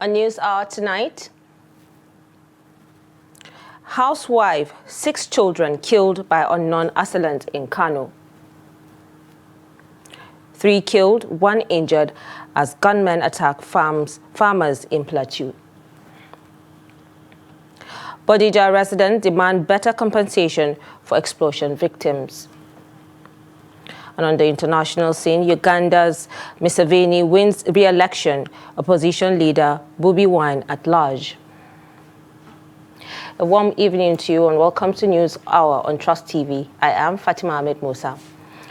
A news hour tonight. Housewife, 6 children killed by unknown assailants in Kano. 3 killed, 1 injured as gunmen attack farmers in Plateau. Bodija residents demand better compensation for explosion victims. And on the international scene, Uganda's Museveni wins re-election, opposition leader Bobi Wine at large. A warm evening to you and welcome to News Hour on Trust TV. I am Fatima Ahmed Musa.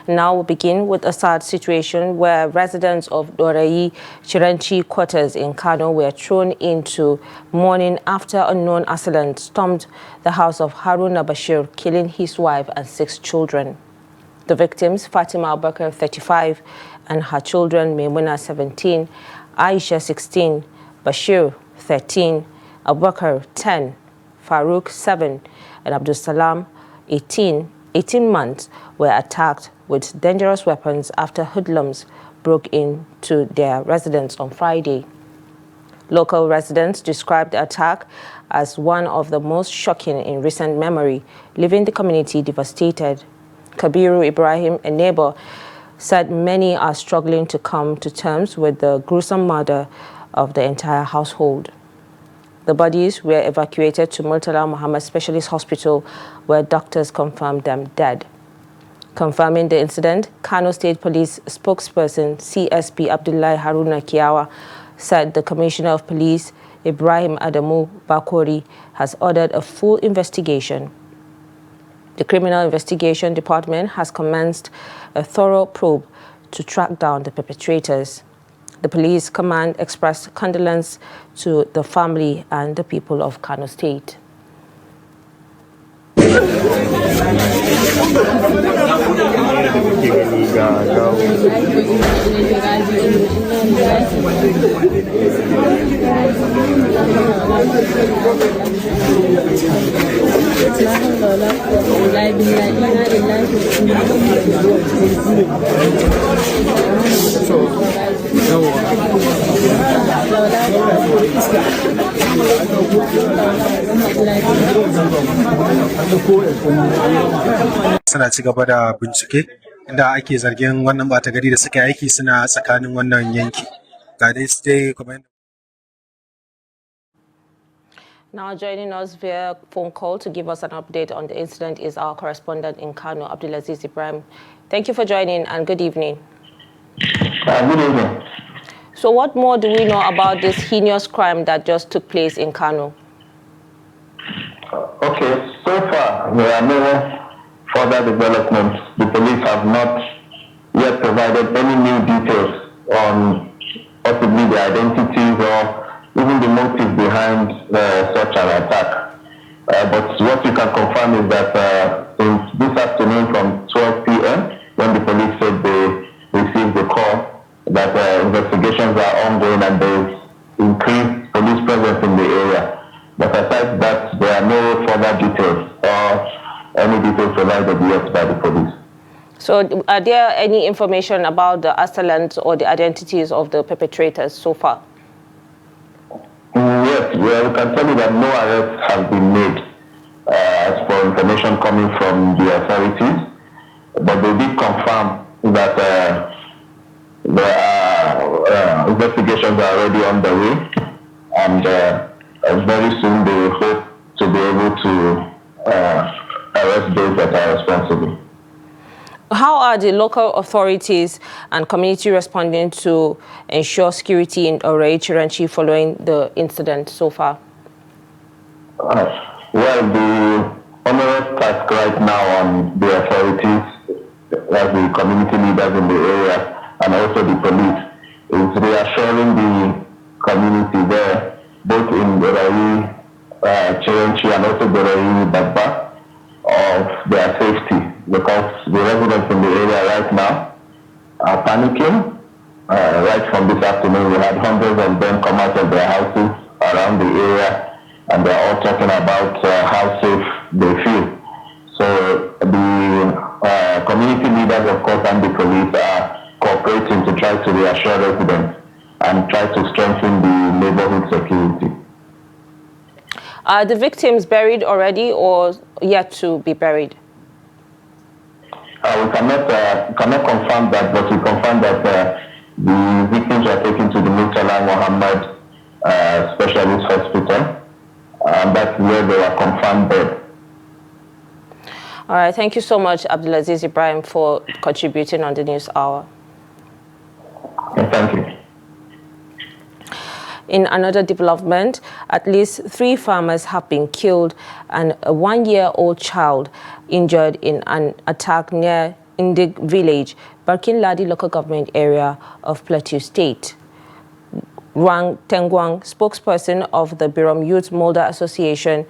Now we'll begin with a sad situation where residents of Dorayi Chirenchi quarters in Kano were thrown into mourning after unknown assailants stormed the house of Haruna Bashir, killing his wife and 6 children. The victims, Fatima Abubakar, 35, and her children, Maimuna, 17, Aisha, 16, Bashir, 13, Abubakar, 10, Farouk, 7, and Abdul Salam, 18 months, were attacked with dangerous weapons after hoodlums broke into their residence on Friday. Local residents described the attack as one of the most shocking in recent memory, leaving the community devastated. Kabiru Ibrahim, a neighbor, said many are struggling to come to terms with the gruesome murder of the entire household. The bodies were evacuated to Murtala Muhammad Specialist Hospital, where doctors confirmed them dead. Confirming the incident, Kano State Police spokesperson CSP Abdullahi Haruna Kiyawa said the Commissioner of Police, Ibrahim Adamu Bakori, has ordered a full investigation. The Criminal Investigation Department has commenced a thorough probe to track down the perpetrators. The police command expressed condolence to the family and the people of Kano State. Suna ci gaba da bincike inda ake zargin wannan bata gari da suka aiki suna tsakanin wannan yanki. Ga dai stay comment. Now joining us via phone call to give us an update on the incident is our correspondent in Kano, Abdulaziz Ibrahim. Thank you for joining and good evening. Good evening. So what more do we know about this heinous crime that just took place in Kano? Okay, so far there are no further developments. The police have not yet provided any new details on possibly the identities or even the motive behind such an attack. But what you can confirm is that since this afternoon from 12 p.m., when the police said they received the call that investigations are ongoing and there is increased police presence in the area. But aside that, there are no further details or any details provided yet by the police. So are there any information about the assailants or the identities of the perpetrators so far? Yes, well, we can tell you that no arrests have been made as for information coming from the authorities, but they did confirm that there are investigations are already underway, and very soon they hope to be able to arrest those that are responsible. How are the local authorities and community responding to ensure security in Dorayi Chirenchi following the incident so far? Well, the onerous task right now on the authorities, as the community leaders in the area and also the police, is reassuring the community there, both in Dorayi Chirenchi and also Dorayi Babba, of their safety, because the residents in the area right now are panicking. Right from this afternoon, we had hundreds of them come out of their houses around the area, and they're all talking about how safe they feel. So the community leaders, of course, and the police are cooperating to try to reassure residents and try to strengthen the neighborhood security. Are the victims buried already or yet to be buried? We cannot confirm that, but we confirm that the victims were taken to the Murtala Muhammad Specialist Hospital, and that's where they were confirmed dead. All right, thank you so much, Abdulaziz Ibrahim, for contributing on the News Hour. Thank you. In another development, at least 3 farmers have been killed and a 1-year-old child injured in an attack near Indig village, Barkin Ladi local government area of Plateau State. Wang Tengwang, spokesperson of the Birom Youth Molder Association,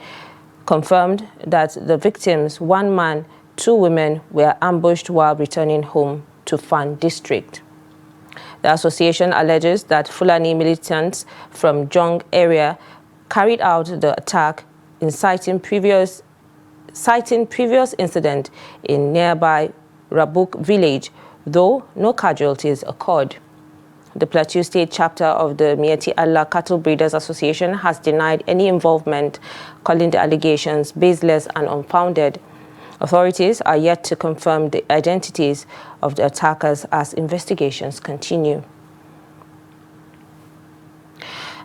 confirmed that the victims, 1 man, 2 women, were ambushed while returning home to Fan district. The association alleges that Fulani militants from Jong area carried out the attack, citing previous incident in nearby Rabuk village, though no casualties occurred. The Plateau State chapter of the Mieti Allah Cattle Breeders Association has denied any involvement, calling the allegations baseless and unfounded. Authorities are yet to confirm the identities of the attackers as investigations continue.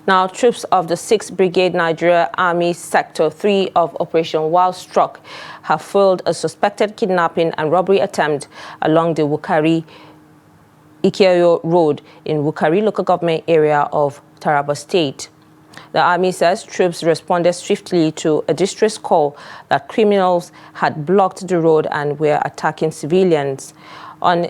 Now, troops of the 6th Brigade Nigeria Army Sector 3 of Operation Wild Struck have foiled a suspected kidnapping and robbery attempt along the Wukari-Ikeyo Road in Wukari local government area of Taraba State. The army says troops responded swiftly to a distress call that criminals had blocked the road and were attacking civilians. On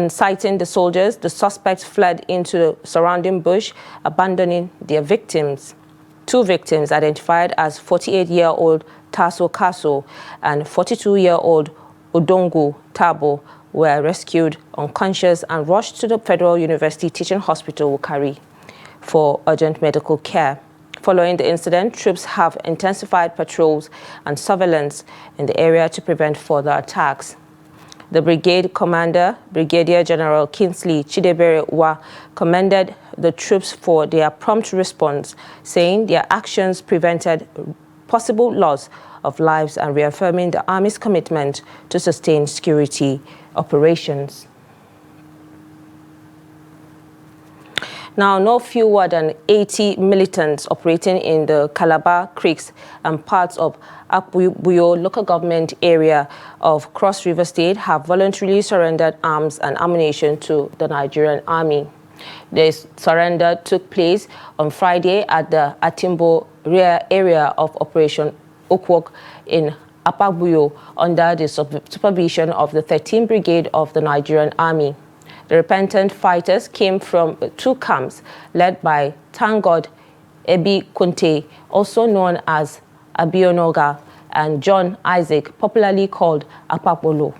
sighting the soldiers, the suspects fled into the surrounding bush, abandoning their victims. 2 victims identified as 48-year-old Taso Kaso and 42-year-old Odongu Tabo were rescued unconscious and rushed to the Federal University Teaching Hospital, Wukari, for urgent medical care. Following the incident, troops have intensified patrols and surveillance in the area to prevent further attacks. The brigade commander, Brigadier General Kingsley Chidebere Wa, commended the troops for their prompt response, saying their actions prevented possible loss of lives and reaffirming the Army's commitment to sustain security operations. Now, no fewer than 80 militants operating in the Calabar Creeks and parts of Akbuyo local government area of Cross River State have voluntarily surrendered arms and ammunition to the Nigerian Army. This surrender took place on Friday at the Atimbo rear area of Operation Okwok in Apagbuyo under the supervision of the 13th Brigade of the Nigerian Army. The repentant fighters came from 2 camps led by Tangod Ebi Kunte, also known as Abionoga, and John Isaac, popularly called Apapolo.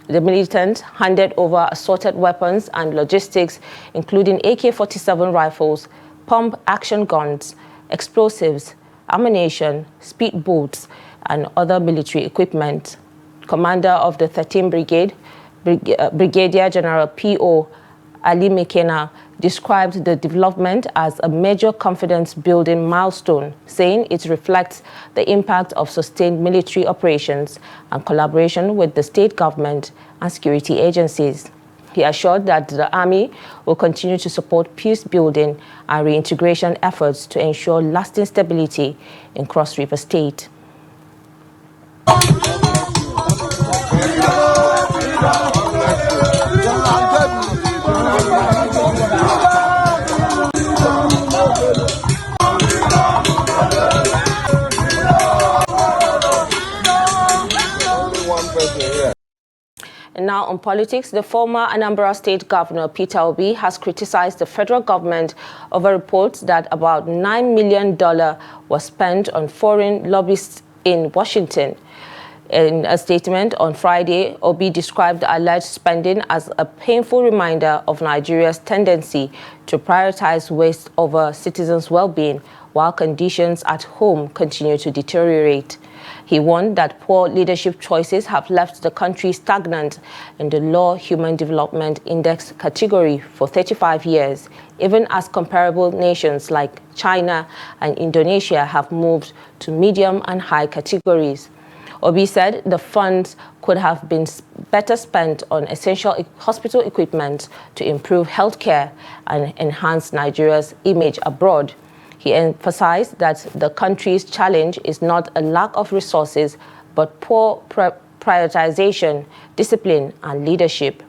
The militants handed over assorted weapons and logistics, including AK-47 rifles, pump-action guns, explosives, ammunition, speedboats, and other military equipment. Commander of the 13th Brigade, Brigadier General P.O. Ali Mekena, described the development as a major confidence-building milestone, saying it reflects the impact of sustained military operations and collaboration with the state government and security agencies. He assured that the Army will continue to support peace-building and reintegration efforts to ensure lasting stability in Cross River State. And now on politics, the former Anambra State Governor Peter Obi has criticized the federal government over reports that about $9 million was spent on foreign lobbyists in Washington. In a statement on Friday, Obi described the alleged spending as a painful reminder of Nigeria's tendency to prioritize waste over citizens' well-being while conditions at home continue to deteriorate. He warned that poor leadership choices have left the country stagnant in the Low Human Development Index category for 35 years, even as comparable nations like China and Indonesia have moved to medium and high categories. Obi said the funds could have been better spent on essential hospital equipment to improve healthcare and enhance Nigeria's image abroad. He emphasized that the country's challenge is not a lack of resources, but poor prioritization, discipline, and leadership.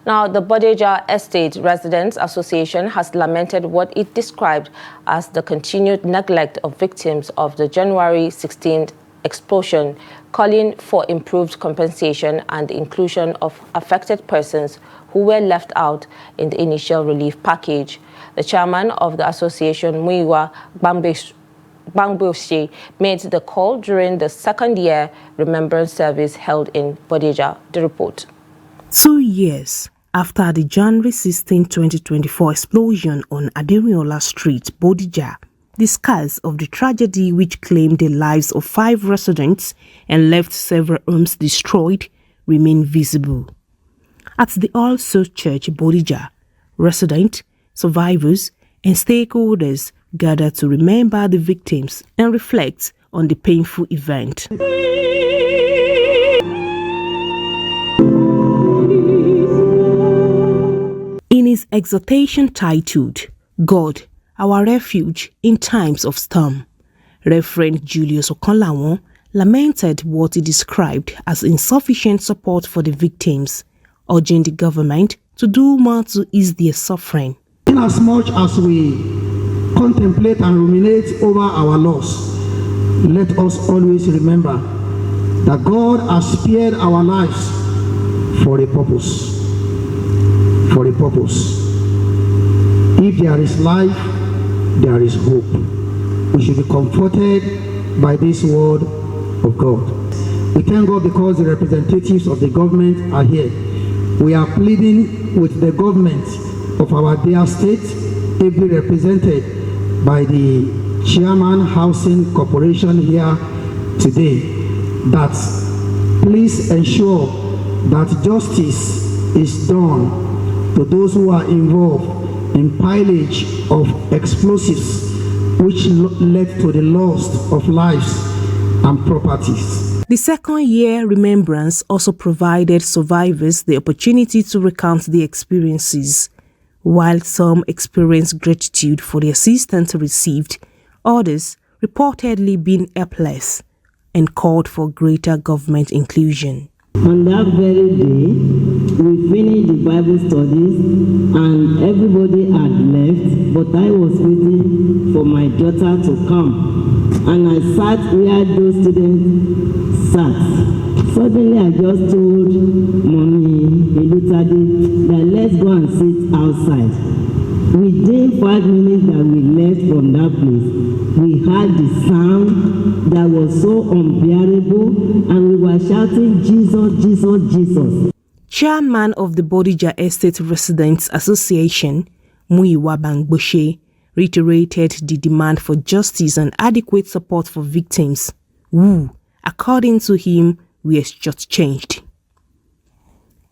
Now, the Bodija Estate Residents Association has lamented what it described as the continued neglect of victims of the January 16th explosion, calling for improved compensation and the inclusion of affected persons who were left out in the initial relief package. The chairman of the association, Muiwa Bangboshe, made the call during the second-year remembrance service held in Bodija. The report. 2 years after the January 16, 2024 explosion on Adamawa Street, Bodija, the scars of the tragedy which claimed the lives of 5 residents and left several homes destroyed remain visible. At the All Souls Church, Bodija, residents, survivors, and stakeholders gather to remember the victims and reflect on the painful event. In his exhortation titled, God, Our Refuge in Times of Storm, Reverend Julius Okonlawon lamented what he described as insufficient support for the victims, urging the government to do more to ease their suffering. Inasmuch as we contemplate and ruminate over our loss, let us always remember that God has spared our lives for a purpose. For a purpose. If there is life, there is hope. We should be comforted by this word of God. We thank God because the representatives of the government are here. We are pleading with the government of our dear state, ably represented by the Chairman Housing Corporation here today, that please ensure that justice is done to those who are involved in pillage of explosives which led to the loss of lives and properties. The second-year remembrance also provided survivors the opportunity to recount their experiences. While some experienced gratitude for the assistance received, others reportedly been helpless and called for greater government inclusion. On that very day, we finished the Bible studies and everybody had left, but I was waiting for my daughter to come. And I sat where those students sat. Suddenly I just told Mommy Elutade that let's go and sit outside. Within 5 minutes that we left from that place, we heard the sound that was so unbearable and we were shouting, Jesus, Jesus, Jesus. Chairman of the Bodija Estate Residents Association, Muiwa Bangboshe, reiterated the demand for justice and adequate support for victims who, according to him, were shortchanged.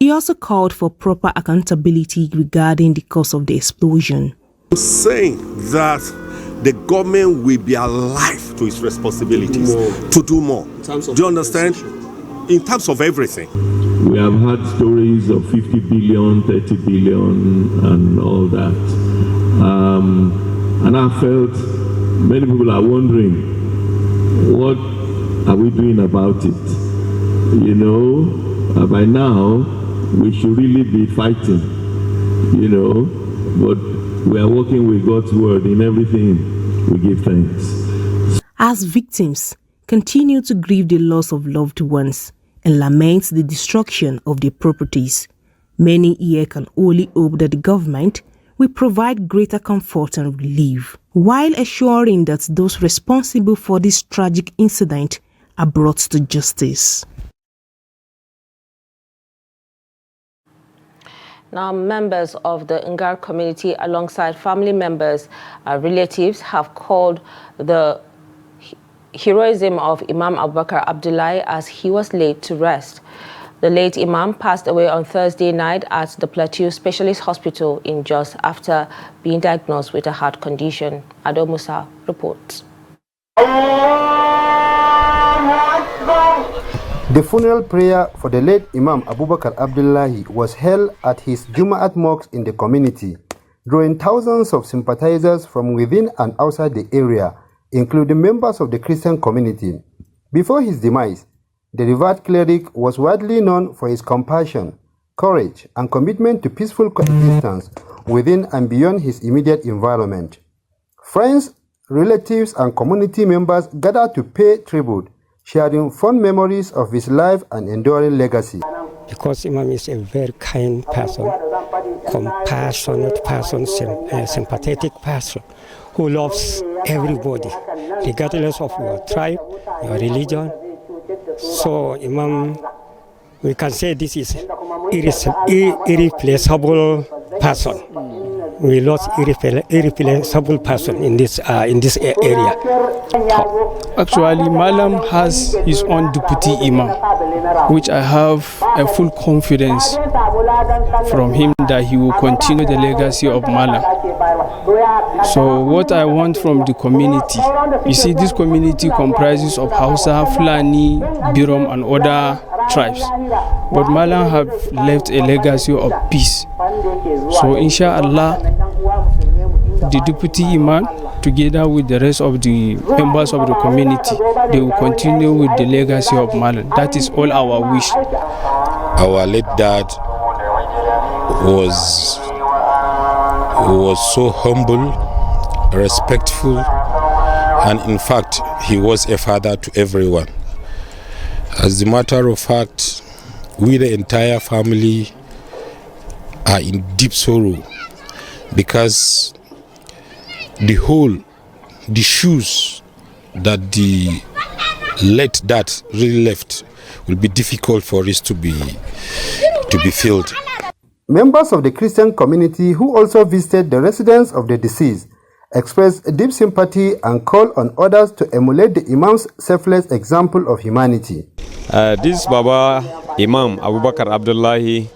He also called for proper accountability regarding the cause of the explosion. I'm saying that the government will be alive to its responsibilities to do more. Do you understand? In terms of everything. We have had stories of 50 billion, 30 billion, and all that. And I felt many people are wondering, what are we doing about it? You know, by now, we should really be fighting, you know, but we are working with God's word in everything. We give thanks. As victims continue to grieve the loss of loved ones and lament the destruction of their properties, many here can only hope that the government will provide greater comfort and relief, while assuring that those responsible for this tragic incident are brought to justice. Now, members of the Ngar community, alongside family members and relatives, have called the heroism of Imam Abubakar Abdullahi as he was laid to rest. The late Imam passed away on Thursday night at the Plateau Specialist Hospital in Jos after being diagnosed with a heart condition. Ado Musa reports. The funeral prayer for the late Imam Abubakar Abdullahi was held at his Jum'at mosque in the community, drawing thousands of sympathizers from within and outside the area, including members of the Christian community. Before his demise, the revered cleric was widely known for his compassion, courage, and commitment to peaceful coexistence within and beyond his immediate environment. Friends, relatives, and community members gathered to pay tribute, sharing fond memories of his life and enduring legacy. Because Imam is a very kind person, compassionate person, sympathetic person, who loves everybody, regardless of your tribe, your religion. So Imam, we can say this is irreplaceable person. We lost irreplaceable person in this area. Actually, Malam has his own deputy imam, which I have a full confidence from him that he will continue the legacy of Malam. So what I want from the community, you see, this community comprises of Hausa, Fulani, Birom, and other tribes. But Malam have left a legacy of peace. So inshallah, the deputy imam, together with the rest of the members of the community, they will continue with the legacy of Malam. That is all our wish. Our late dad was so humble, respectful, and in fact, he was a father to everyone. As a matter of fact, we, the entire family, are in deep sorrow because the shoes that the late dad really left will be difficult for us to be filled. Members of the Christian community who also visited the residence of the deceased expressed deep sympathy and called on others to emulate the Imam's selfless example of humanity. This Baba Imam Abubakar Abdullahi,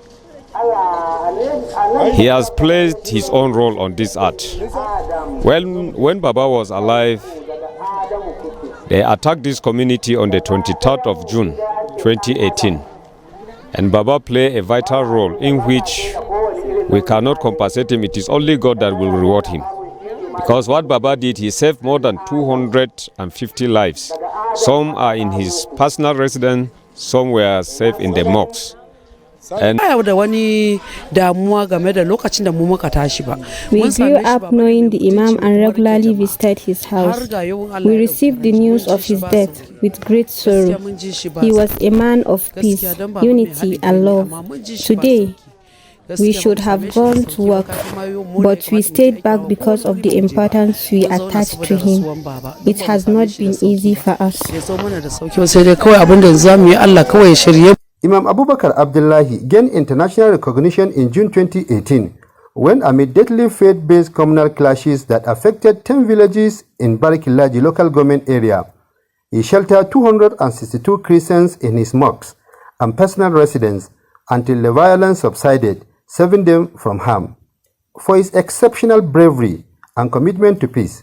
he has played his own role on this art. When Baba was alive, they attacked this community on the 23rd of June 2018. And Baba played a vital role in which we cannot compensate him. It is only God that will reward him. Because what Baba did, he saved more than 250 lives. Some are in his personal residence, some were saved in the mosques. We grew up knowing the Imam and regularly visited his house. We received the news of his death with great sorrow. He was a man of peace, unity, and love. Today, we should have gone to work, but we stayed back because of the importance we attached to him. It has not been easy for us. Imam Abubakar Abdullahi gained international recognition in June 2018 when, amid deadly faith-based communal clashes that affected 10 villages in Barikilaji local government area, he sheltered 262 Christians in his mosques and personal residence until the violence subsided, saving them from harm. For his exceptional bravery and commitment to peace,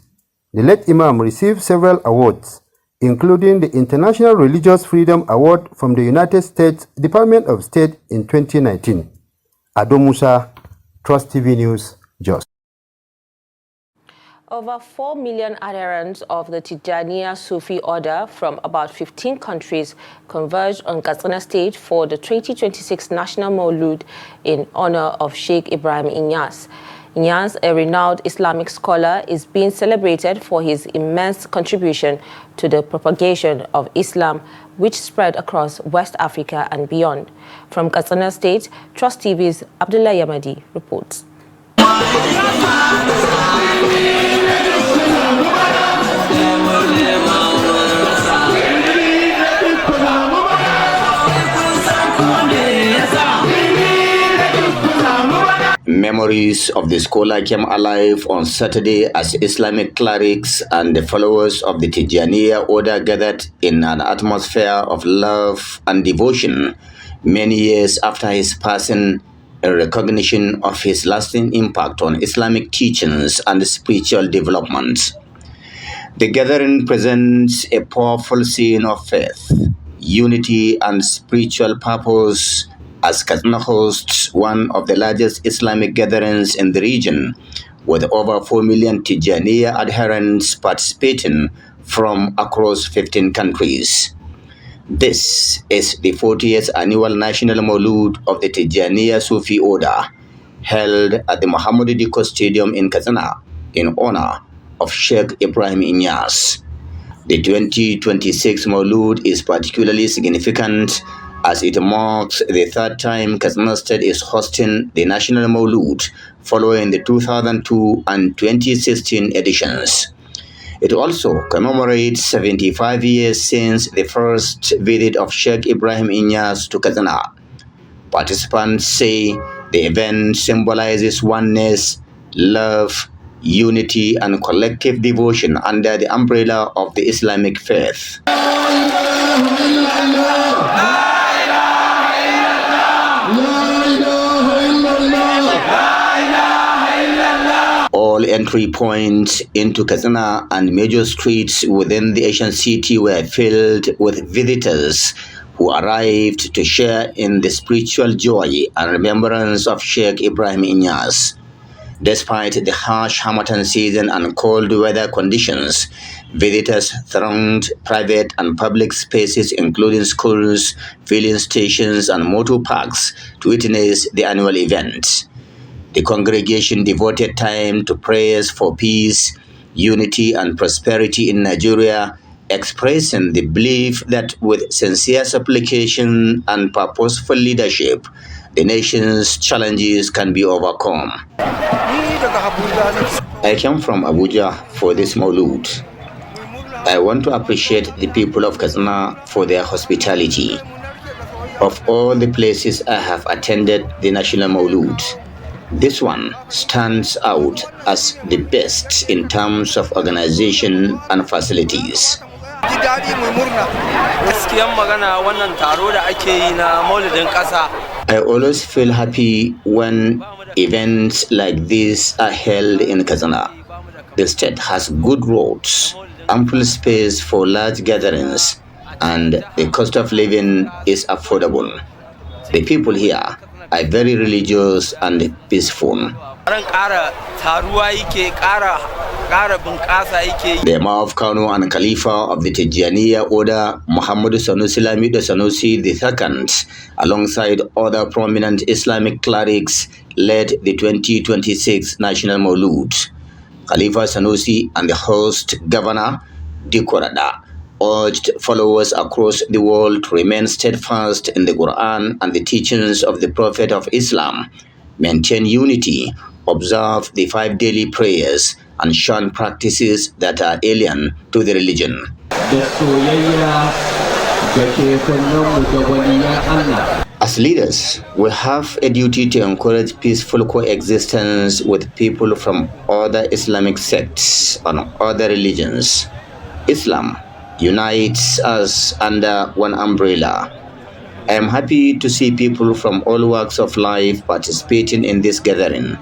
the late Imam received several awards, including the International Religious Freedom Award from the United States Department of State in 2019. Ado Musa, Trust TV News, Jos. Over 4 million adherents of the Tijjaniyya Sufi order from about 15 countries converged on Katsina stage for the 2026 National Maulud in honor of Sheikh Ibrahim Inyas. Inyas, a renowned Islamic scholar, is being celebrated for his immense contribution to the propagation of Islam, which spread across West Africa and beyond. From Katsina State, Trust TV's Abdullah Yamadi reports. memories of the scholar came alive on Saturday as Islamic clerics and the followers of the Tijjaniyya order gathered in an atmosphere of love and devotion many years after his passing, in recognition of his lasting impact on Islamic teachings and spiritual development. The gathering presents a powerful scene of faith, unity, and spiritual purpose as Katsina hosts one of the largest Islamic gatherings in the region, with over 4 million Tijjaniyya adherents participating from across 15 countries. This is the 40th annual National Maulud of the Tijjaniyya Sufi Order, held at the Muhammadu Diko Stadium in Katsina in honor of Sheikh Ibrahim Inyas. The 2026 Maulud is particularly significant as it marks the third time Katsina State is hosting the National Maulud following the 2002 and 2016 editions. It also commemorates 75 years since the first visit of Sheikh Ibrahim Inyas to Katsina. Participants say the event symbolizes oneness, love, unity, and collective devotion under the umbrella of the Islamic faith. All entry points into Katsina and major streets within the ancient city were filled with visitors who arrived to share in the spiritual joy and remembrance of Sheikh Ibrahim Inyas. Despite the harsh Harmattan season and cold weather conditions, visitors thronged private and public spaces including schools, filling stations, and motor parks to witness the annual event. The congregation devoted time to prayers for peace, unity, and prosperity in Nigeria, expressing the belief that with sincere supplication and purposeful leadership, the nation's challenges can be overcome. I came from Abuja for this Maulud. I want to appreciate the people of Katsina for their hospitality. Of all the places I have attended the National Maulud, this one stands out as the best in terms of organization and facilities. I always feel happy when events like this are held in Katsina. The state has good roads, ample space for large gatherings, and the cost of living is affordable. The people here are very religious and peaceful. The Imam of Kano and Khalifa of the Tijjaniyya order, Muhammadu Sanusi Lamido Sanusi II, alongside other prominent Islamic clerics, led the 2026 National Maulud. Khalifa Sanusi and the host governor, Dikorada, urged followers across the world to remain steadfast in the Quran and the teachings of the Prophet of Islam, maintain unity, observe the 5 daily prayers, and shun practices that are alien to the religion. As leaders, we have a duty to encourage peaceful coexistence with people from other Islamic sects and other religions. Islam unites us under one umbrella. I am happy to see people from all walks of life participating in this gathering.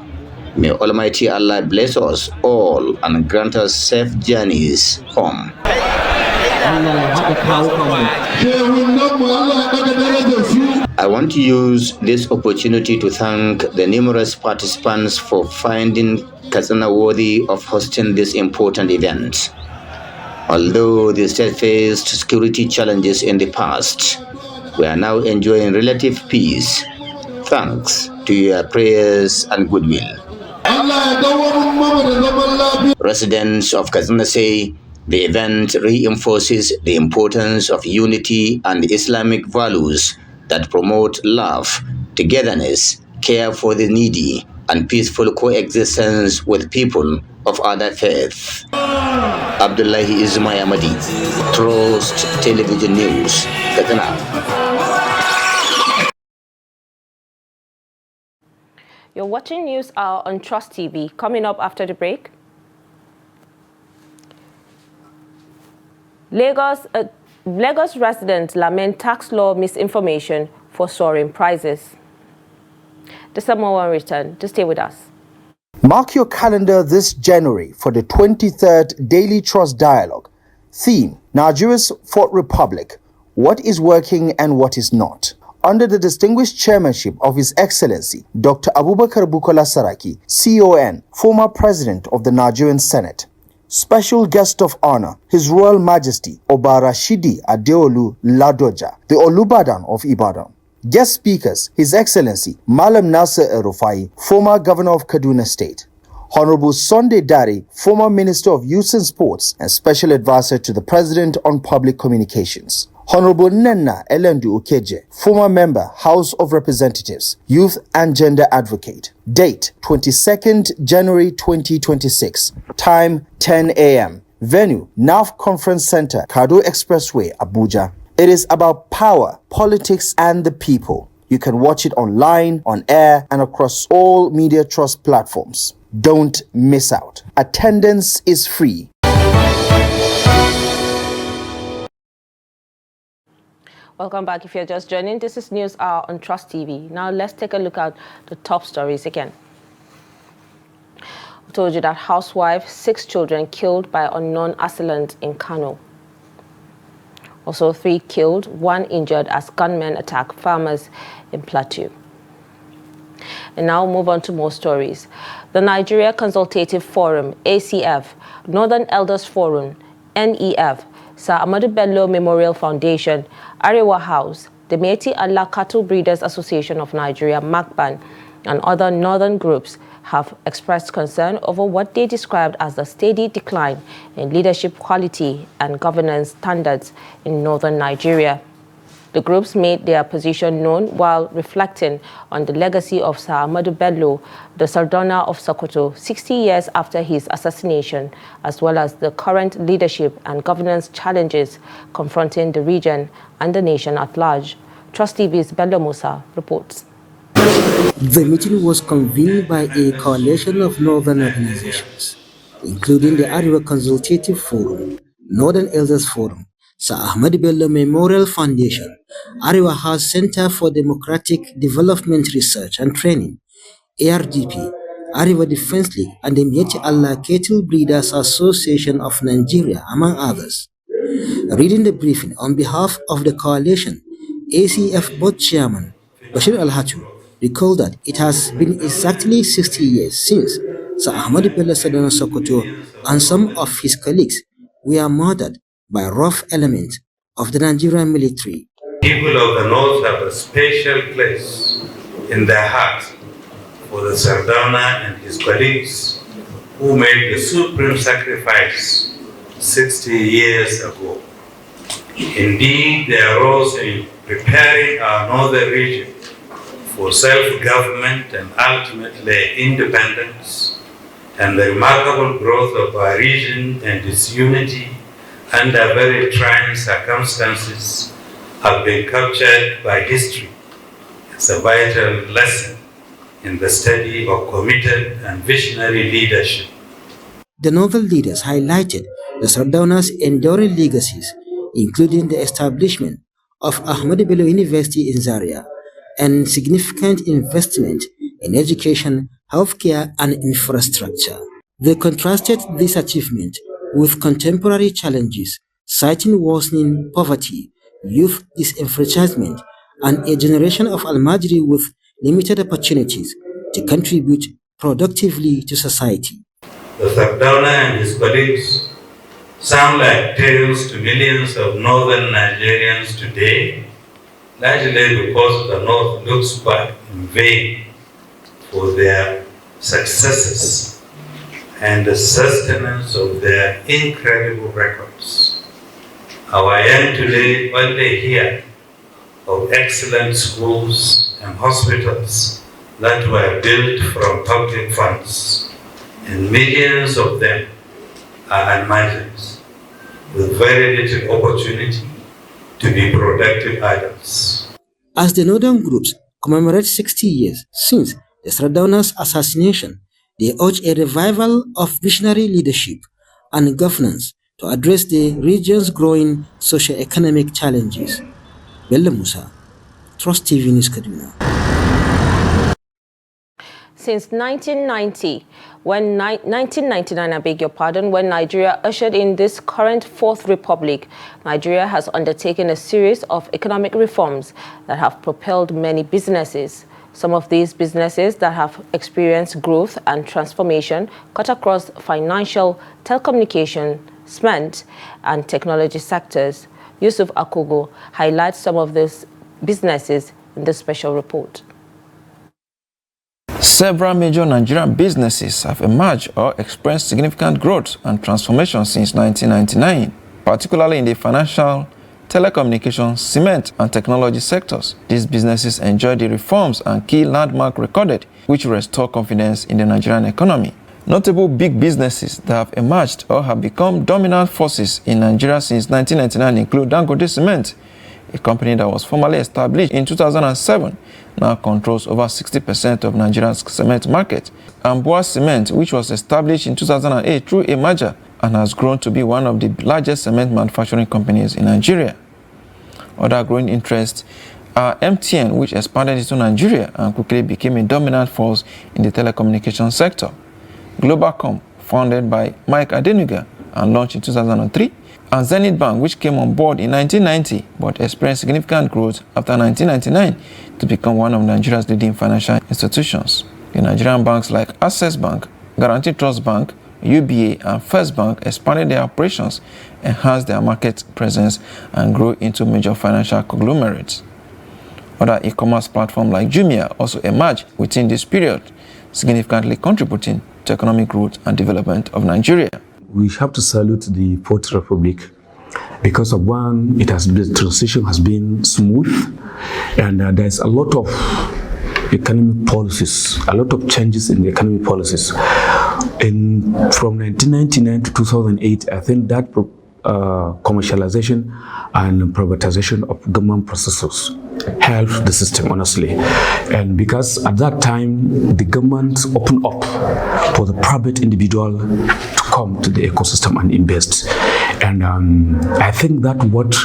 May Almighty Allah bless us all and grant us safe journeys home. I want to use this opportunity to thank the numerous participants for finding Katsina worthy of hosting this important event. Although the state faced security challenges in the past, we are now enjoying relative peace, thanks to your prayers and goodwill. Residents of Katsina say the event reinforces the importance of unity and Islamic values that promote love, togetherness, care for the needy, and peaceful coexistence with people of other faiths. Abdullahi Ismail Ahmadi, Trust Television News, Katsina. You're watching News Hour on Trust TV. Coming up after the break, Lagos residents lament tax law misinformation for soaring prices. The summer will return. To stay with us. Mark your calendar this January for the 23rd Daily Trust Dialogue. Theme: Nigeria's Fourth Republic. What is working and what is not? Under the distinguished chairmanship of His Excellency Dr. Abubakar Bukola Saraki, CON, former President of the Nigerian Senate. Special guest of honor, His Royal Majesty Oba Rashidi Adeolu Ladoja, the Olubadan of Ibadan. Guest speakers, His Excellency Malam Nasser El-Rufai, former Governor of Kaduna State. Honorable Sunday Dari, former Minister of Youth and Sports and Special Advisor to the President on Public Communications. Honorable Nenna Elendu Ukeje, former member, House of Representatives, Youth and Gender Advocate. Date, 22nd January 2026. Time, 10 a.m. Venue, NAF Conference Center, Kado Expressway, Abuja. It is about power, politics, and the people. You can watch it online, on air, and across all Media Trust platforms. Don't miss out. Attendance is free. Welcome back. If you're just joining, this is News Hour on Trust TV. Now let's take a look at the top stories again. I told you that housewife, 6 children killed by unknown assailants in Kano. Also 3 killed, 1 injured as gunmen attack farmers in Plateau. And now move on to more stories. The Nigeria Consultative Forum, ACF, Northern Elders Forum, NEF, Sir Ahmadu Bello Memorial Foundation, Arewa House, the Métis Allah Cattle Breeders Association of Nigeria, MACBAN, and other northern groups have expressed concern over what they described as the steady decline in leadership quality and governance standards in northern Nigeria. The groups made their position known while reflecting on the legacy of Sir Ahmadu Bello, the Sardauna of Sokoto, 60 years after his assassination, as well as the current leadership and governance challenges confronting the region and the nation at large. Trust TV's Bello Musa reports. The meeting was convened by a coalition of northern organizations, including the Arewa Consultative Forum, Northern Elders Forum, Sir Ahmadu Bello Memorial Foundation, Arewa House Center for Democratic Development Research and Training, ARDP, Arewa Defense League, and the Métis Allah Cattle Breeders Association of Nigeria, among others. Reading the briefing on behalf of the coalition, ACF Board Chairman Bashir Al-Hatu recalled that it has been exactly 60 years since Sir Ahmadu Bello Sardauna Sokoto and some of his colleagues were murdered by rough elements of the Nigerian military. People of the North have a special place in their hearts for the Sardauna and his colleagues who made the supreme sacrifice 60 years ago. Indeed, their roles in preparing our northern region for self-government and ultimately independence, and the remarkable growth of our region and its unity under very trying circumstances have been captured by history as a vital lesson in the study of committed and visionary leadership. The northern leaders highlighted the Sardauna's enduring legacies, including the establishment of Ahmadu Bello University in Zaria and significant investment in education, healthcare, and infrastructure. They contrasted this achievement with contemporary challenges, citing worsening poverty, youth disenfranchisement, and a generation of Almajiri with limited opportunities to contribute productively to society. The Sardauna and his colleagues sound like tales to millions of northern Nigerians today, largely because the North looks back in vain for their successes and the sustenance of their incredible records. Our young today only hear of excellent schools and hospitals that were built from public funds, and millions of them are unmarried, with very little opportunity to be productive adults. As the northern groups commemorate 60 years since the Sardauna's assassination, they urge a revival of visionary leadership and governance to address the region's growing socio-economic challenges. Bello Musa, Trust TV News Kaduna. Since 1990, when 1999, I beg your pardon, when Nigeria ushered in this current Fourth Republic, Nigeria has undertaken a series of economic reforms that have propelled many businesses. Some of these businesses that have experienced growth and transformation cut across financial, telecommunication, cement, and technology sectors. Yusuf Akogo highlights some of these businesses in this special report. Several major Nigerian businesses have emerged or experienced significant growth and transformation since 1999, particularly in the financial, telecommunications, cement, and technology sectors. These businesses enjoy the reforms and key landmarks recorded, which restore confidence in the Nigerian economy. Notable big businesses that have emerged or have become dominant forces in Nigeria since 1999 include Dangote Cement, a company that was formally established in 2007, now controls over 60% of Nigeria's cement market, and Boa Cement, which was established in 2008 through a merger and has grown to be one of the largest cement manufacturing companies in Nigeria. Other growing interests are MTN, which expanded into Nigeria and quickly became a dominant force in the telecommunications sector, Globalcom, founded by Mike Adenuga and launched in 2003, and Zenith Bank, which came on board in 1990 but experienced significant growth after 1999 to become one of Nigeria's leading financial institutions. The Nigerian banks like Access Bank, Guaranty Trust Bank, UBA, and First Bank expanded their operations, enhanced their market presence, and grew into major financial conglomerates. Other e-commerce platforms like Jumia also emerged within this period, significantly contributing to economic growth and development of Nigeria. We have to salute the Fourth Republic because of one, the transition has been smooth, and there's a lot of economic policies, a lot of changes in the economic policies. From 1999 to 2008, I think that commercialization and privatization of government processes helped the system, honestly. And because at that time, the government opened up for the private individual to come to the ecosystem and invest. And I think that what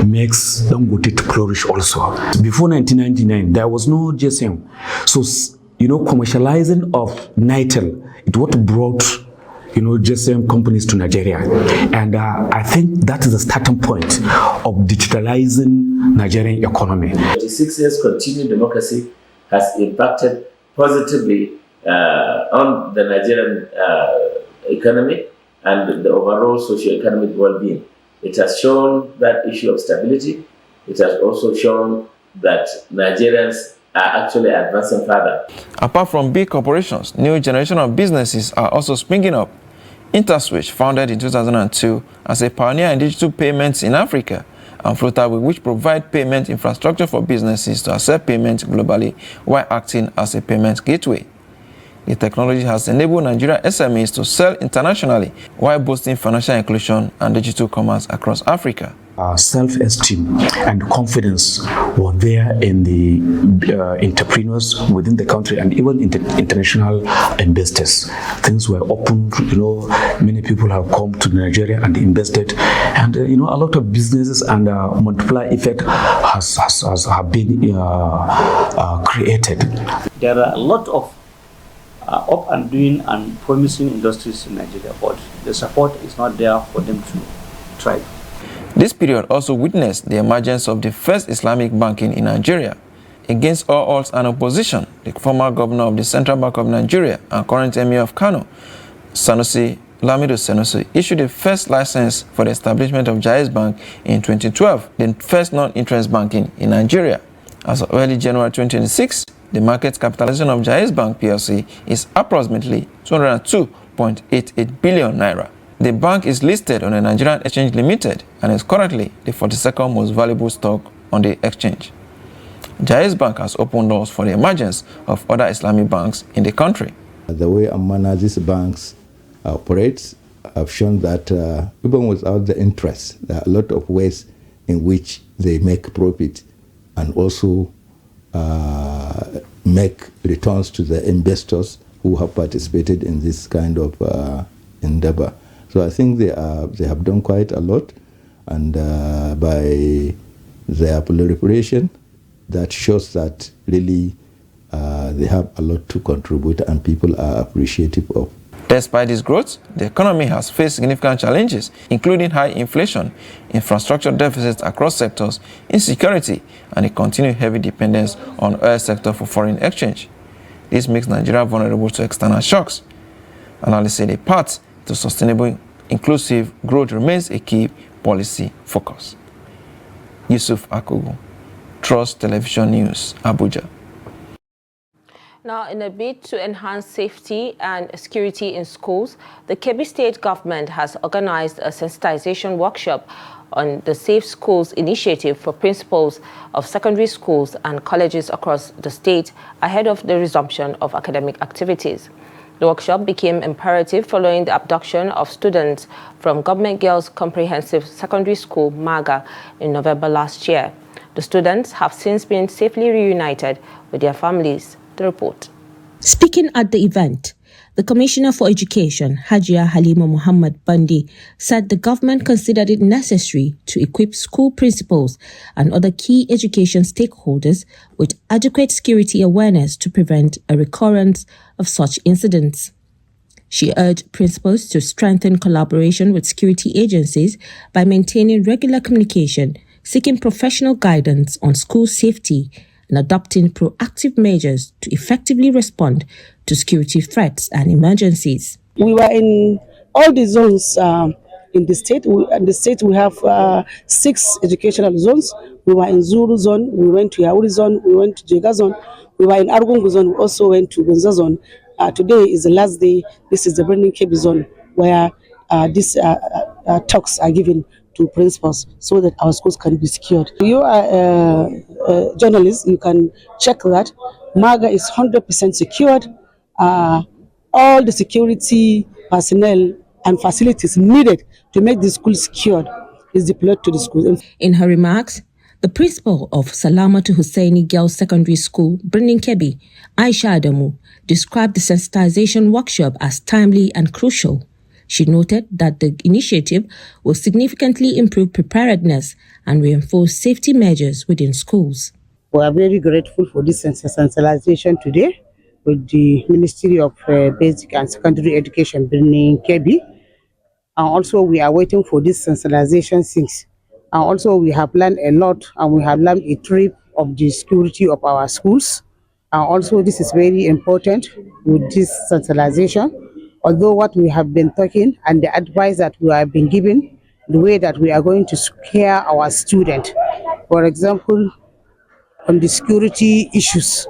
makes Dangote to flourish also. Before 1999, there was no GSM. So, commercializing of Nitel, it what brought GSM companies to Nigeria. And I think that is the starting point of digitalizing Nigerian economy. 36 years continued democracy has impacted positively on the Nigerian economy and the overall socio-economic well-being. It has shown that issue of stability. It has also shown that Nigerians are actually advancing further. Apart from big corporations, new generation of businesses are also springing up. Interswitch, founded in 2002 as a pioneer in digital payments in Africa, and Floaterway, which provide payment infrastructure for businesses to accept payments globally while acting as a payment gateway. The technology has enabled Nigeria SMEs to sell internationally while boosting financial inclusion and digital commerce across Africa. Self-esteem and confidence were there in the entrepreneurs within the country and even international investors. Things were opened, many people have come to Nigeria and invested, and a lot of businesses and multiplier effect have been created. There are a lot of up and doing and promising industries in Nigeria, but the support is not there for them to thrive. This period also witnessed the emergence of the first Islamic banking in Nigeria. Against all odds and opposition, the former governor of the Central Bank of Nigeria and current emir of Kano, Lamido Sanusi, issued the first license for the establishment of Jaiz Bank in 2012, the first non-interest banking in Nigeria. As of early January 2026, the market capitalization of Jaiz Bank PLC is approximately 202.88 billion naira. The bank is listed on the Nigerian Exchange Limited and is currently the 42nd most valuable stock on the exchange. Jaiz Bank has opened doors for the emergence of other Islamic banks in the country. The way and manner these banks operate have shown that even without the interest, there are a lot of ways in which they make profit and also make returns to the investors who have participated in this kind of endeavor. So I think they have done quite a lot, and by their proliferation, that shows that really they have a lot to contribute and people are appreciative of. Despite this growth, the economy has faced significant challenges, including high inflation, infrastructure deficits across sectors, insecurity, and a continued heavy dependence on oil sector for foreign exchange. This makes Nigeria vulnerable to external shocks. Analysts say the path to sustainable, inclusive growth remains a key policy focus. Yusuf Akugu, Trust Television News, Abuja. Now, in a bid to enhance safety and security in schools, the Kebbi state government has organized a sensitization workshop on the Safe Schools initiative for principals of secondary schools and colleges across the state ahead of the resumption of academic activities. The workshop became imperative following the abduction of students from Government Girls Comprehensive Secondary School, MAGA, in November last year. The students have since been safely reunited with their families. The report. Speaking at the event, the Commissioner for Education, Hajia Halima Muhammad Bandi, said the government considered it necessary to equip school principals and other key education stakeholders with adequate security awareness to prevent a recurrence of such incidents. She urged principals to strengthen collaboration with security agencies by maintaining regular communication, seeking professional guidance on school safety, and adopting proactive measures to effectively respond to security threats and emergencies. We were in all the zones in the state. We have 6 educational zones. We were in Zuru zone, we went to Yauri zone, we went to Jega zone, we were in Argungu zone, we also went to Gunza zone. Today is the last day. This is the Burning Kebbi zone where these talks are given to principals so that our schools can be secured. You are a journalist, you can check that MAGA is 100% secured. All the security personnel and facilities needed to make the school secured is deployed to the school. In her remarks, the principal of Salamatu Hussaini Girls Secondary School, Burning Kebbi, Aisha Adamu, described the sensitization workshop as timely and crucial. She noted that the initiative will significantly improve preparedness and reinforce safety measures within schools. We are very grateful for this sensitization today with the Ministry of Basic and Secondary Education, Burning Kebbi. And also we are waiting for this sensitization since. And also we have learned a lot, and we have learned a trip of the security of our schools. And also this is very important with this sensitization. Although what we have been talking and the advice that we have been given, the way that we are going to scare our students, for example, on the security issues,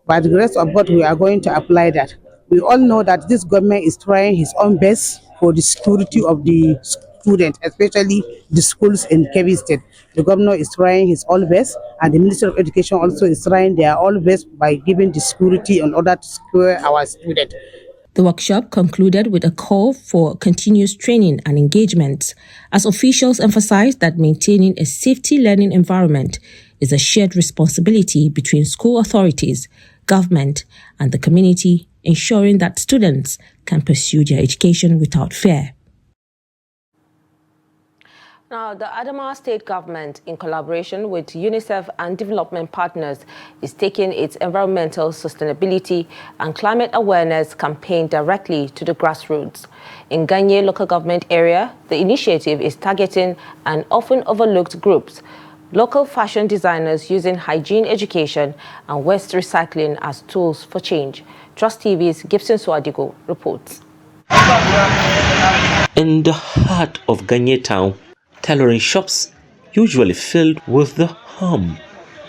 by the grace of God, we are going to apply that. We all know that this government is trying his own best for the security of the students, especially the schools in Kebbi State. The governor is trying his all best, and the Ministry of Education also is trying their all best by giving the security in order to secure our students. The workshop concluded with a call for continuous training and engagement, as officials emphasized that maintaining a safety learning environment is a shared responsibility between school authorities, government, and the community, ensuring that students can pursue their education without fear. Now, the Adamawa state government, in collaboration with UNICEF and development partners, is taking its environmental sustainability and climate awareness campaign directly to the grassroots. In Ganye local government area, the initiative is targeting an often overlooked groups, local fashion designers using hygiene education and waste recycling as tools for change. Trust TV's Gibson Swadigo reports. In the heart of Ganye town, tailoring shops, usually filled with the hum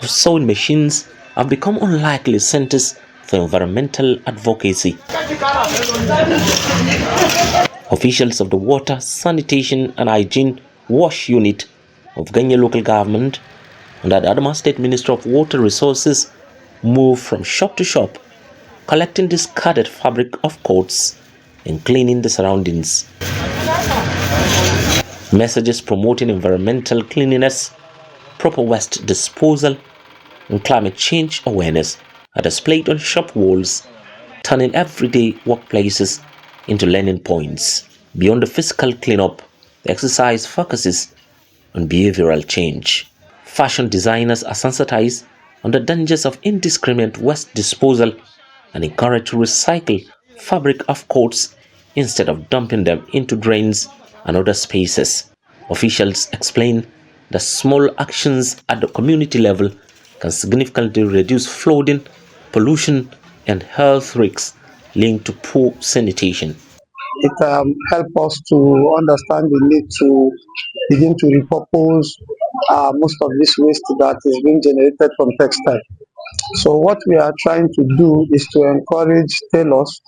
of sewing machines, have become unlikely centers for environmental advocacy. Officials of the Water, Sanitation and Hygiene Wash Unit of Ganye local government and the Adamawa State Ministry of Water Resources move from shop to shop, collecting discarded fabric of coats and cleaning the surroundings. Messages promoting environmental cleanliness, proper waste disposal, and climate change awareness are displayed on shop walls, turning everyday workplaces into learning points. Beyond the physical cleanup, the exercise focuses on behavioral change. Fashion designers are sensitized on the dangers of indiscriminate waste disposal and encouraged to recycle fabric off coats instead of dumping them into drains and other spaces. Officials explain that small actions at the community level can significantly reduce flooding, pollution, and health risks linked to poor sanitation. It helps us to understand the need to begin to repurpose most of this waste that is being generated from textile. So what we are trying to do is to encourage tailors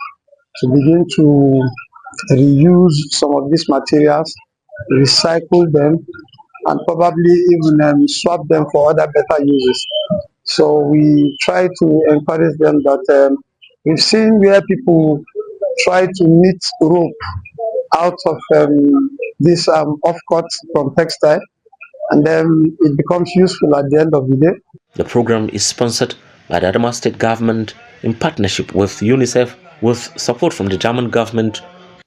to begin to reuse some of these materials, recycle them, and probably even swap them for other better uses. So we try to encourage them that we've seen where people try to knit rope out of this offcut from textile, and then it becomes useful at the end of the day. The program is sponsored by the Adamawa State government in partnership with UNICEF, with support from the German government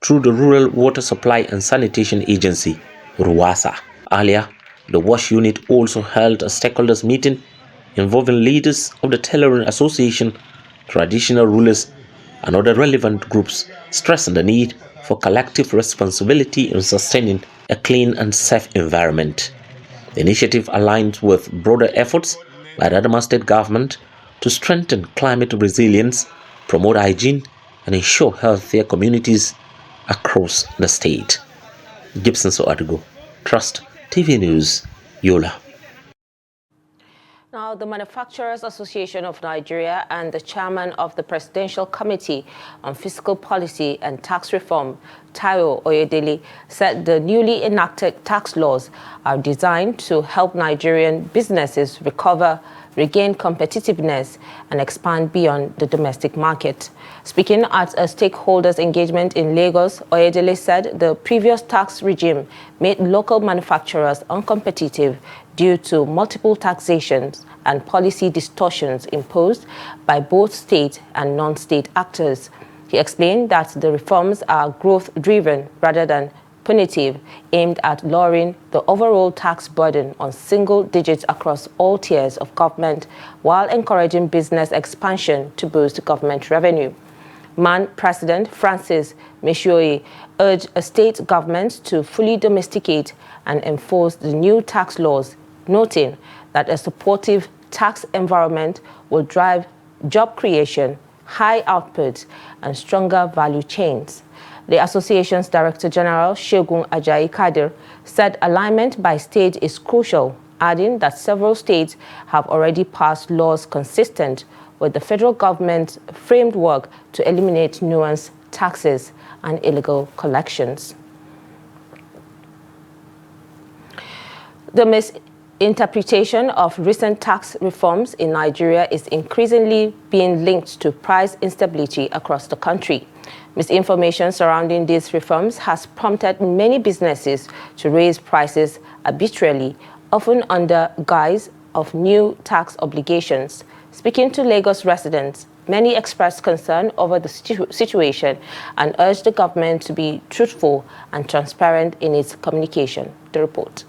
through the Rural Water Supply and Sanitation Agency, RUWASA. Earlier, the WASH unit also held a stakeholders meeting involving leaders of the Tailoring Association, traditional rulers, and other relevant groups, stressing the need for collective responsibility in sustaining a clean and safe environment. The initiative aligns with broader efforts by the Adamawa State government to strengthen climate resilience, promote hygiene, and ensure healthier communities across the state. Gibson Soadigo, Trust TV News, Yola. Now, the Manufacturers Association of Nigeria and the chairman of the Presidential Committee on Fiscal Policy and Tax Reform, Taiwo Oyedele, said the newly enacted tax laws are designed to help Nigerian businesses recover, regain competitiveness, and expand beyond the domestic market. Speaking at a stakeholders engagement in Lagos, Oyedele said the previous tax regime made local manufacturers uncompetitive due to multiple taxations and policy distortions imposed by both state and non-state actors. He explained that the reforms are growth-driven rather than punitive, aimed at lowering the overall tax burden on single digits across all tiers of government, while encouraging business expansion to boost government revenue. MAN President Francis Meshoe urged state governments to fully domesticate and enforce the new tax laws, noting that a supportive tax environment will drive job creation, high output, and stronger value chains. The association's Director General, Shegun Ajayi Kadir, said alignment by state is crucial, adding that several states have already passed laws consistent with the federal government's framework to eliminate nuanced taxes and illegal collections. The misinterpretation of recent tax reforms in Nigeria is increasingly being linked to price instability across the country. Misinformation surrounding these reforms has prompted many businesses to raise prices arbitrarily, often under guise of new tax obligations. Speaking to Lagos residents, many expressed concern over the situation and urged the government to be truthful and transparent in its communication. The report.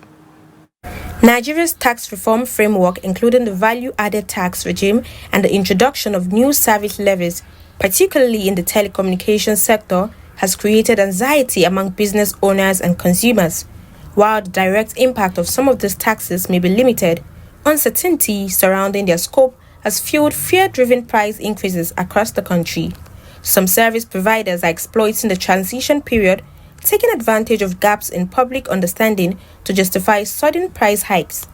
Nigeria's tax reform framework, including the value-added tax regime and the introduction of new service levies, particularly in the telecommunications sector, has created anxiety among business owners and consumers. While the direct impact of some of these taxes may be limited, uncertainty surrounding their scope has fueled fear-driven price increases across the country. Some service providers are exploiting the transition period, taking advantage of gaps in public understanding to justify sudden price hikes.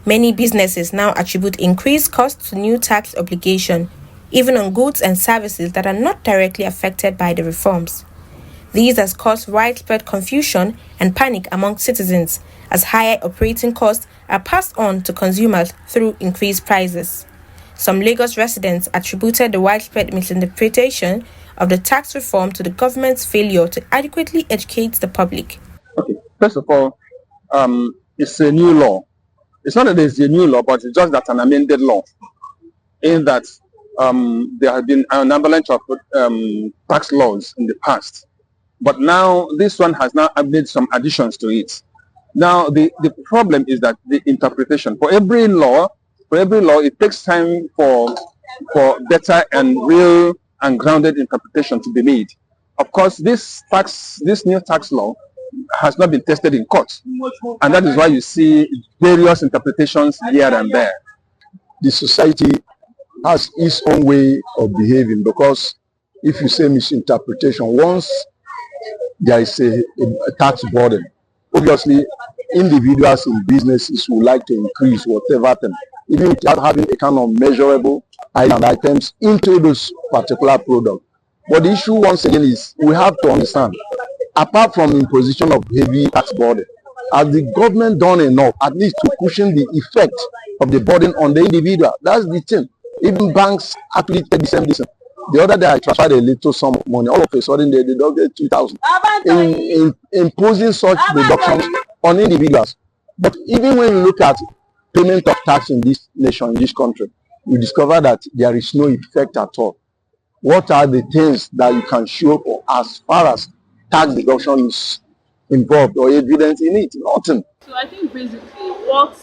Many businesses now attribute increased costs to new tax obligation, even on goods and services that are not directly affected by the reforms. These has caused widespread confusion and panic among citizens, as higher operating costs are passed on to consumers through increased prices. Some Lagos residents attributed the widespread misinterpretation of the tax reform to the government's failure to adequately educate the public. Okay, first of all, it's a new law. It's not that it's a new law, but it's just that an amended law. in that there have been an avalanche of tax laws in the past. But now this one has now made some additions to it. Now the problem is that the interpretation for every law, it takes time for better and real and grounded interpretation to be made. Of course, this new tax law has not been tested in court, and that is why you see various interpretations here and there. The society has its own way of behaving, because if you say misinterpretation, once there is a tax burden, obviously individuals in businesses would like to increase whatever thing, even without having a kind of measurable items into those particular products. But the issue once again is we have to understand, apart from imposition of heavy tax burden, has the government done enough at least to cushion the effect of the burden on the individual? That's the thing. Even banks actually take the same decision. The other day I transferred a little sum of money. All of a sudden they don't get 2,000. In imposing such reductions on individuals. But even when you look at payment of tax in this nation, in this country, you discover that there is no effect at all. What are the things that you can show for as far as tax deduction is involved or evidence in it? Nothing. So I think basically what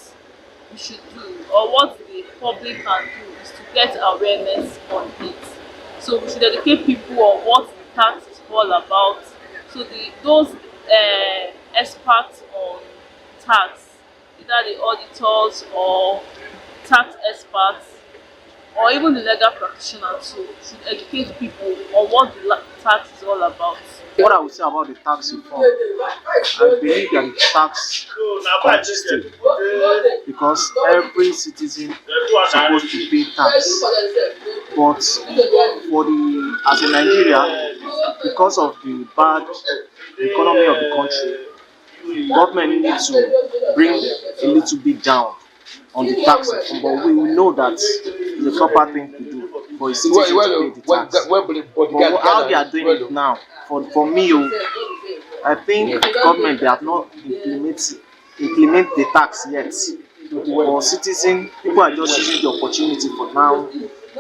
we should do, or what the public can do, is to get awareness on it. So we should educate people on what the tax is all about. So those experts on tax, either the auditors or tax experts, or even the legal practitioners, too, should educate people on what the tax is all about. What I would say about the tax reform, I believe that the tax comes to stay, because every citizen is supposed to pay tax. But as a Nigeria, because of the bad economy of the country, government needs to bring a little bit down on the tax reform. But we know that it's a proper thing to do for a citizen to pay the tax. But how they are doing it now, for me, I think government, they have not implement the tax yet. For citizens, people are just using the opportunity for now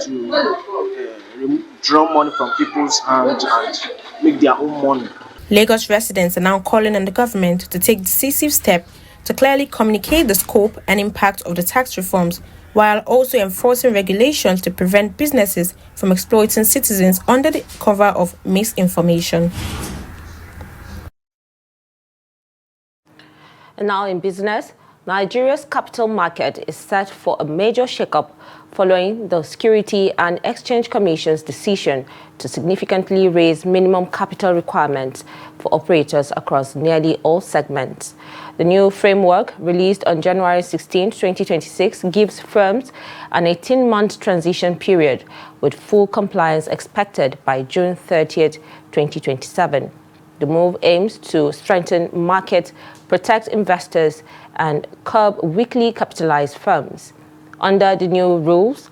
to draw money from people's hands and make their own money. Lagos residents are now calling on the government to take decisive steps to clearly communicate the scope and impact of the tax reforms, while also enforcing regulations to prevent businesses from exploiting citizens under the cover of misinformation. And now in business, Nigeria's capital market is set for a major shakeup following the Security and Exchange Commission's decision to significantly raise minimum capital requirements for operators across nearly all segments. The new framework, released on January 16, 2026, gives firms an 18-month transition period with full compliance expected by June 30, 2027. The move aims to strengthen markets, protect investors, and curb weakly capitalized firms. Under the new rules,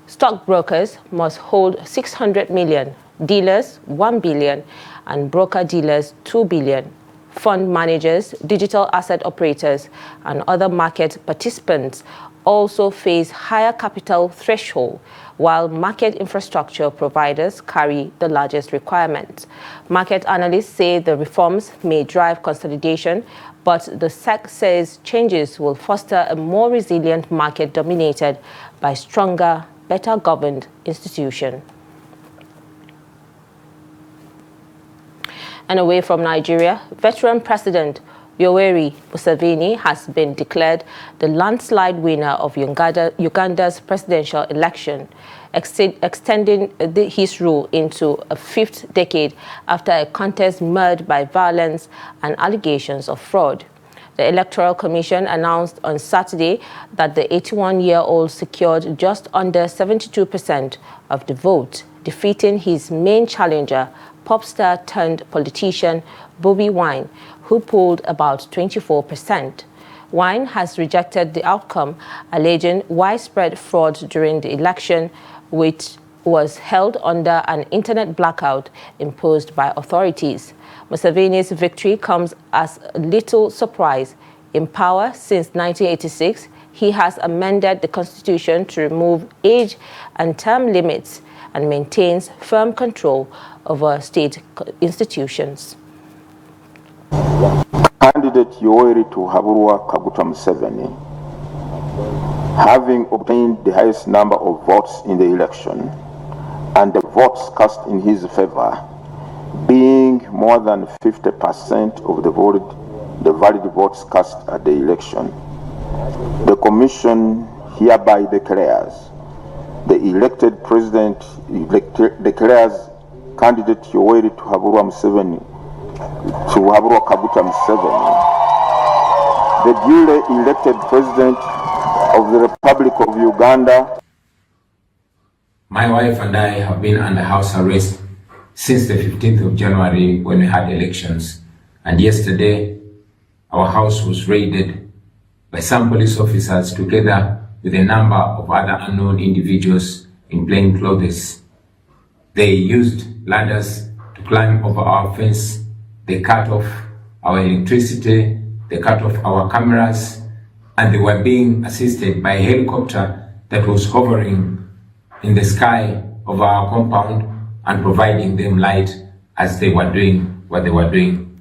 stockbrokers must hold 600 million, dealers 1 billion, and broker-dealers 2 billion. Fund managers, digital asset operators, and other market participants also face higher capital threshold, while market infrastructure providers carry the largest requirements. Market analysts say the reforms may drive consolidation, but the SEC says changes will foster a more resilient market dominated by stronger, better governed institutions. And away from Nigeria, veteran President Yoweri Museveni has been declared the landslide winner of Uganda's presidential election, extending his rule into a fifth decade after a contest marred by violence and allegations of fraud. The Electoral Commission announced on Saturday that the 81-year-old secured just under 72% of the vote, defeating his main challenger, pop star turned politician Bobi Wine, who polled about 24%. Wine has rejected the outcome, alleging widespread fraud during the election, which was held under an internet blackout imposed by authorities. Museveni's victory comes as a little surprise. In power since 1986, he has amended the constitution to remove age and term limits and maintains firm control over state institutions. Candidate Yoweri Haburwa Kaguta Museveni, having obtained the highest number of votes in the election and the votes cast in his favor being more than 50% of the valid votes cast at the election, the Commission hereby declares the elected president declares candidate Yoweri Haburwa Kaguta Museveni the duly elected president of the Republic of Uganda. My wife and I have been under house arrest since the 15th of January when we had elections. And yesterday, our house was raided by some police officers together with a number of other unknown individuals in plain clothes. They used ladders to climb over our fence. They cut off our electricity. They cut off our cameras. And they were being assisted by a helicopter that was hovering in the sky of our compound and providing them light as they were doing what they were doing.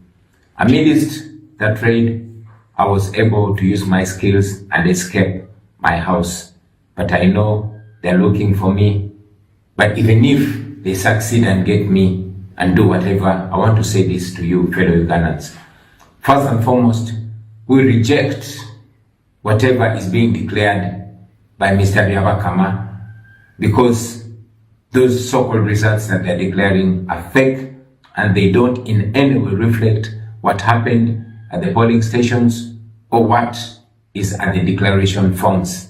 Amidst that raid, I was able to use my skills and escape my house. But I know they're looking for me. But even if they succeed and get me and do whatever, I want to say this to you, fellow Ugandans. First and foremost, we reject whatever is being declared by Mr. Byabakama, because those so-called results that they're declaring are fake and they don't in any way reflect what happened at the polling stations or what is at the declaration forms.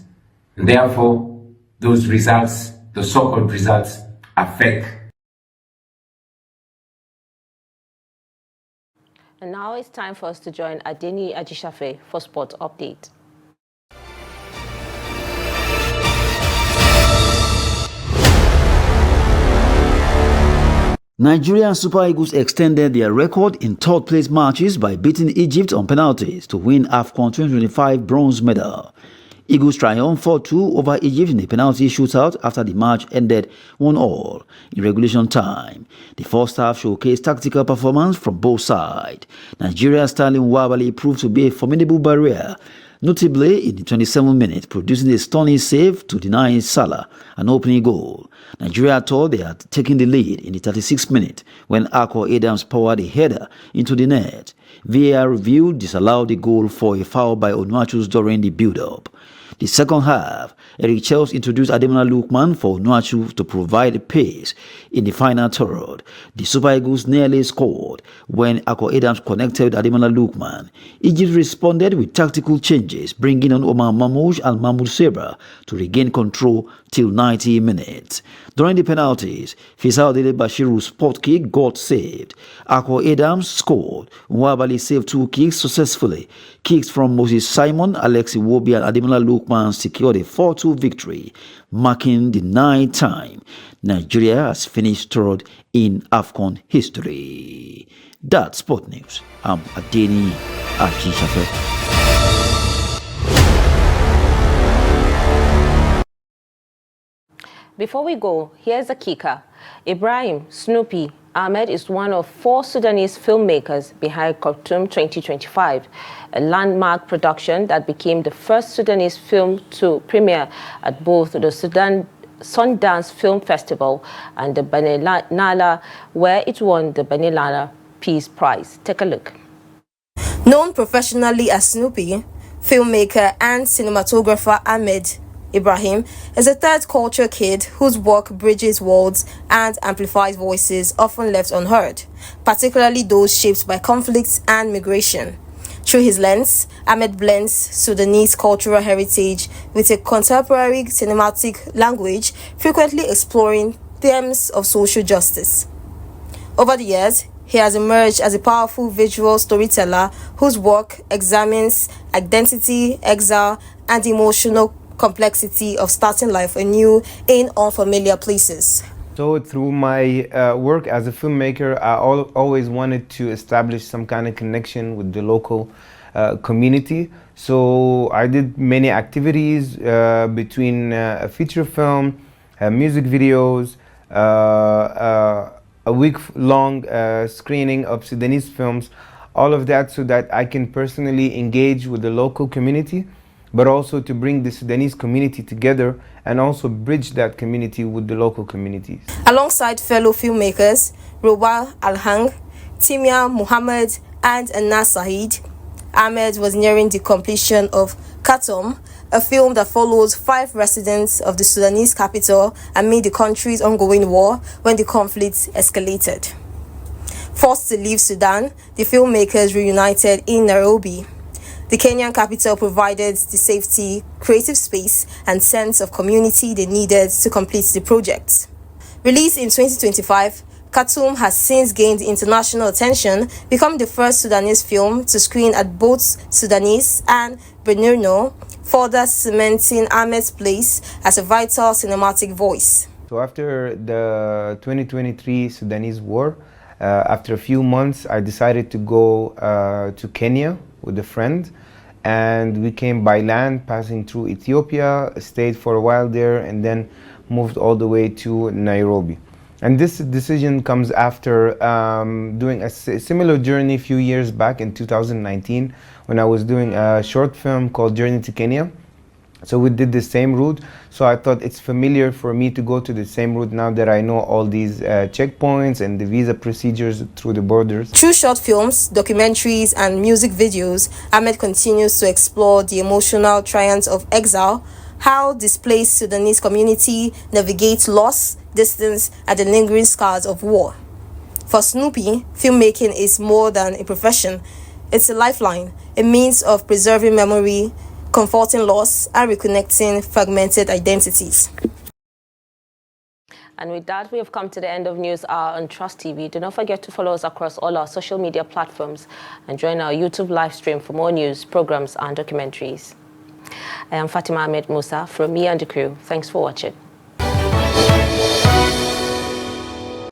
And therefore, those results, the so-called results, are fake. And now it's time for us to join Adeni Ajishafe for Sport Update. Nigerian Super Eagles extended their record in third-place matches by beating Egypt on penalties to win AFCON 2025 bronze medal. Eagles triumphed 4-2 over Egypt in a penalty shootout after the match ended 1-1 in regulation time. The first half showcased tactical performance from both sides. Nigeria's Sterling Wabali proved to be a formidable barrier, notably in the 27th minute, producing a stunning save to deny Salah an opening goal. Nigeria thought they had taken the lead in the 36th minute when Akor Adams powered a header into the net. VAR review disallowed the goal for a foul by Onuachu's during the build-up. The second half, Eric Chels introduced Ademola Lookman for Onuachu to provide pace in the final third. The Super Eagles nearly scored when Akor Adams connected with Ademola Lookman. Egypt responded with tactical changes, bringing on Omar Mamouche and Mahmoud Sebra to regain control till 90 minutes. During the penalties, Fisao Dele Bashiru's spot kick got saved. Akor Adams scored. Nwabali saved two kicks successfully. Kicks from Moses Simon, Alexi Wobi and Ademola Lookman secured a 4-2 victory, marking the 9th time Nigeria has finished third in AFCON history. That's Sport News. I'm Adeni Ajishafe. Before we go, here's a kicker. Ibrahim Snoopy Ahmed is one of 4 Sudanese filmmakers behind Khartoum 2025, a landmark production that became the first Sudanese film to premiere at both the Sundance Film Festival and the Benelala, where it won the Benelala Peace Prize. Take a look. Known professionally as Snoopy, filmmaker and cinematographer Ahmed Ibrahim is a third culture kid whose work bridges worlds and amplifies voices often left unheard, particularly those shaped by conflicts and migration. Through his lens, Ahmed blends Sudanese cultural heritage with a contemporary cinematic language, frequently exploring themes of social justice. Over the years, he has emerged as a powerful visual storyteller whose work examines identity, exile, and emotional complexity of starting life anew in unfamiliar places. So through my work as a filmmaker, I always wanted to establish some kind of connection with the local community. So I did many activities between a feature film, music videos, a week-long screening of Sudanese films, all of that so that I can personally engage with the local community, but also to bring the Sudanese community together and also bridge that community with the local communities. Alongside fellow filmmakers, Roba Alhang, Timia Muhammad, and Anas Said, Ahmed was nearing the completion of Khartoum, a film that follows 5 residents of the Sudanese capital amid the country's ongoing war when the conflict escalated. Forced to leave Sudan, the filmmakers reunited in Nairobi. The Kenyan capital provided the safety, creative space, and sense of community they needed to complete the project. Released in 2025, Khartoum has since gained international attention, becoming the first Sudanese film to screen at both Sudanese and Bernuno, further cementing Ahmed's place as a vital cinematic voice. So after the 2023 Sudanese war, after a few months, I decided to go to Kenya with a friend, and we came by land, passing through Ethiopia, stayed for a while there, and then moved all the way to Nairobi. And this decision comes after doing a similar journey a few years back in 2019 when I was doing a short film called Journey to Kenya. So we did the same route, so I thought it's familiar for me to go to the same route now that I know all these checkpoints and the visa procedures through the borders. Through short films, documentaries, and music videos, Ahmed continues to explore the emotional triumphs of exile, how displaced Sudanese community navigates loss, distance, and the lingering scars of war. For Snoopy, filmmaking is more than a profession. It's a lifeline, a means of preserving memory, comforting loss, and reconnecting fragmented identities. And with that, we have come to the end of News Hour on Trust TV. Do not forget to follow us across all our social media platforms and join our YouTube live stream for more news, programs, and documentaries. I am Fatima Ahmed Musa from me and the crew. Thanks for watching.